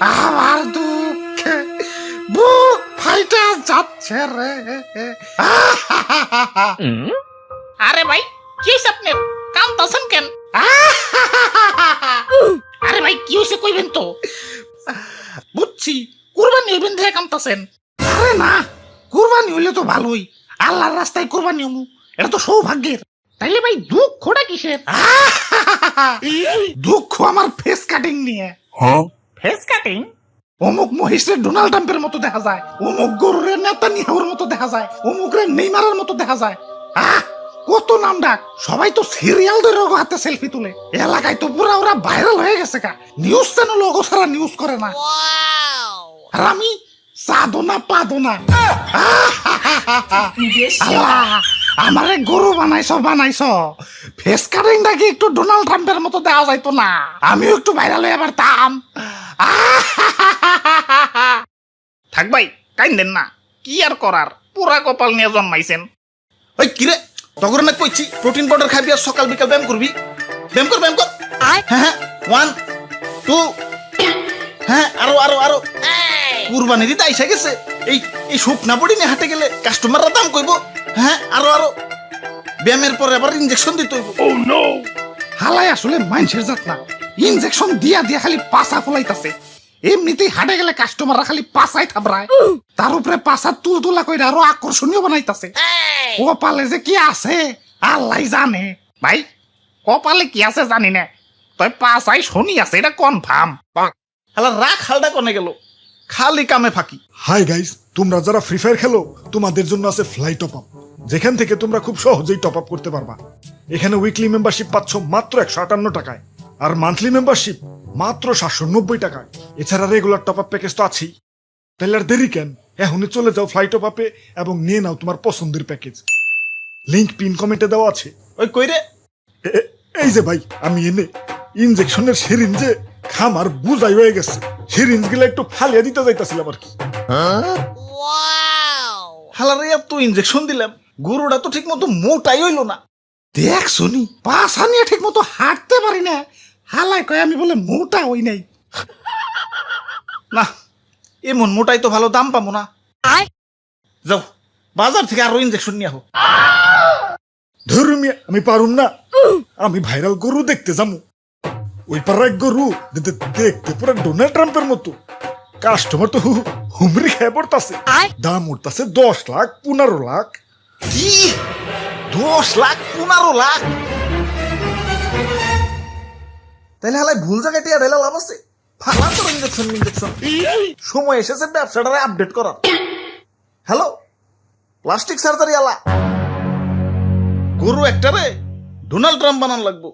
আমার দুঃখে বুক ফাইটা যাচ্ছে রে। আরে ভাই কি হইছে আপনার কাঁদতাছেন কেন? আরে ভাই কি হইছে কইবেন তো। বুঝছি কুরবানি হইবেন দেখে কাঁদতাছেন। আরে না, কুরবানি হইলে তো ভালোই, আল্লাহর রাস্তায় কুরবানি হমু, এটা তো সৌভাগ্যের। তাইলে ভাই দুঃখটা কিসের? দুঃখ আমার ফেস কাটিং নিয়ে। Face cutting? অমুক মহিষের ডোনাল্ড ট্রাম্পের মতো দেখা যায়, অমুক গরুরের নেতানিয়াহুর মতো দেখা যায়, অমুকের নেইমারের মতো দেখা যায়। কত নাম ডাক, সবাই তো সিরিয়াল ধরে ওগো হাতে সেলফি তুলে। এলাকায় তো পুরা ওরা ভাইরাল হয়ে গেছে কা, নিউজ চ্যানেল ওগো সারা নিউজ করে না। আর আমি সাদো না পাদো না। আল্লাহ, আমারে গরু বানাইছো। ফেস কাটিংটা কি একটু ডোনাল্ড ট্রাম্পের মতো দেওয়া যাইতো না? আমিও একটু ভাইরাল হয়ে পারতাম। থাক ভাই কাইন্দেন না, কি আর করার, পুরা কপাল নিয়ে জন্মাইছেন। ওই কিরে তখন না কইছি প্রোটিন পাউডার খাবি আর সকাল বিকাল ব্যায়াম করবি। ব্যায়াম কর হ্যাঁ হ্যাঁ 1 2 হ্যাঁ আরো কুরবানি দিতে আইসা গেছে। এই শুকনা বডি নিয়ে হাঁটে গেলে কাস্টমাররা দাম কইব। হ্যাঁ আরো ব্যায়ামের পরে আবার ইনজেকশন দিতে হইব। ও নো, হালাই আসলে মানুষের জাত না, ইনজেকশন দিয়া খালি পাছা ফুলাইতাছে। এমনিতেই হাটে গেলে কাস্টমাররা খালি পাছাই থাবড়ায়, তার উপরে পাছা তুলতুলা কইরা আরো আকর্ষণীয় বানাইতাছে। কপালে যে কি আছে আল্লাহ জানে। ভাই কপালে কি আছে জানি না, তই পাছাই শনি আছে এটা কনফার্ম। হালা রাখ হালটা কোনে গেল, খালি কামে ফাঁকি। হাই গাইস, তোমরা যারা ফ্রি ফায়ার খেলো তোমাদের জন্য আছে ফ্লাই টপ আপ, যেখান থেকে তোমরা খুব সহজেই টপ আপ করতে পারবা। এখানে উইকলি মেম্বারশিপ পাচ্ছ মাত্র 158 টাকায়, আর মান্থলি মেম্বারশিপ মাত্র 790 টাকায়। এছাড়া রেগুলার টপ আপ প্যাকেজ তো আছেই। তাহলে আর দেরি কেন, এখনই চলে যাও ফ্লাই টপ আপে এবং নিয়ে নাও তোমার পছন্দের প্যাকেজ। লিংক পিন কমেন্টে দেওয়া আছে। ওই কইরে এই যে ভাই, আমি এনে ইনজেকশনের সিরিঞ্জে খামার বুঝাই হয়ে গেছে, সিরিঞ্জ গুলো একটু ফালিয়ে দিতে যাইতাছিলাম আর কি। হালারে এত ইনজেকশন দিলাম, গরুটা তো ঠিক মতো মোটাই হইলো না। দেখ শুনি পাছা নিয়ে ঠিক মতো হাঁটতে পারি না, হালাই কয় আমি বলে মোটা হই নাই। না এমন মোটাই তো ভালো দাম পাবো না। যাও বাজার থেকে আরো ইনজেকশন নিয়ে আহো। ধর্মিয়া আমি পারুম না, আমি ভাইরাল গরু দেখতে যাবো। ওই পাড়ার এক গরু দেখতে পুরো ডোনাল্ড ট্রাম্পের মতো। কাস্টমার তো হুমরি খেয়ে পড়তাছে, দাম উঠতাছে 10 লাখ 15 লাখ। কি 10 লাখ 15 লাখ? তাহলে হালাই ভুল জায়গায় টিয়া ঢেলা লাভ আছে। ফালা তো ইনজেকশন সময় এসেছে ব্যবসাটারে আপডেট করার। হ্যালো প্লাস্টিক সার্জারি আলা, গরু একটারে ডোনাল্ড ট্রাম্প বানান লাগবো।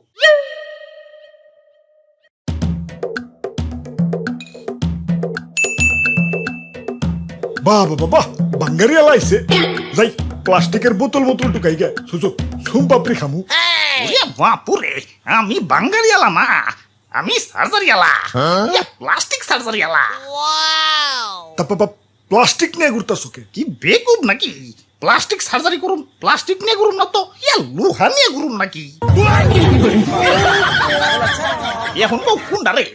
বাহ বাবা বাহ, বাঙ্গারি আলাইছে। যাই প্লাস্টিকের বোতল টুকাই গে সুযোগ ঝুম পাপড়ি খামু। ওরে বাপুরে, আমি বাঙ্গারিয়ালা না, আমি সার্জারিয়ালা, প্লাস্টিক সার্জারিয়ালা। তারপর প্লাস্টিক নিয়ে ঘুরতাছো কে? কি বেকুব নাকি? প্লাস্টিক সার্জারি করুম, প্লাস্টিক নিয়ে করুম না তো লোহা নিয়ে করুম নাকি? এখন কও কোনডারে?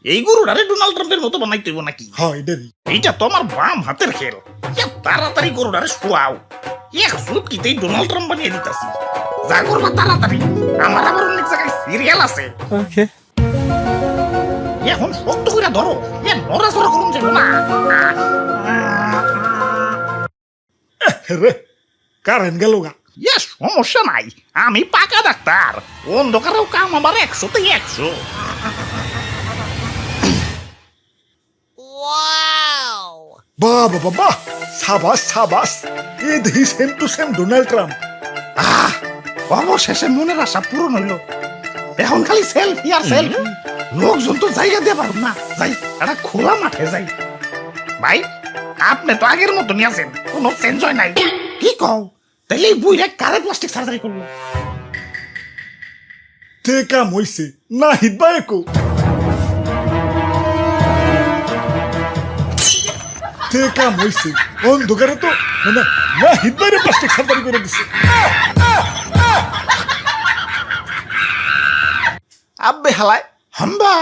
এই গরুডারে ডোনাল্ড ট্রাম্পের মতো বানাইতে হইব নাকি? হ্যাঁ এটারই। এইটা তো আমার বাম হাতের খেল। তাড়াতাড়ি গরুডারে শোয়াও, এক সুটকিতেই ডোনাল্ড ট্রাম্প বানিয়ে দিতাছি। যা করবা তাড়াতাড়ি, আমার আবার অনেক জায়গায় সিরিয়াল আছে। এখন শক্ত করে ধরো, নড়াচড়া করুন যাবো না। রে কারেন্ট গেল গা। সমস্যা নাই, আমি পাকা ডাক্তার, অন্ধকারেও কাম আমার 100তে 100। বাহ বাবা বাহ, সাবাস এই দেখি same to same Donald Trump. অবশেষে মনের আশা পূরণ হইল। এখন খালি সেলফি আর সেলফি। লোকজন তো জায়গা দিয়ে পারব না, যাই একটা খোলা মাঠে যাই। ভাই আপনি তো আগের মতনই আছেন, কোনো চেঞ্জ হয় নাই। কি কও, তাইলে এই বুইরা কারে প্লাস্টিক সার্জারি করলো? তে কাম হইছে না হিতবা একো। তে কাম হইছে, অন্ধকারে তো মানে না হিতবারে প্লাস্টিক সার্জারি করে দিছে। আব্বে হালায় হাম্বা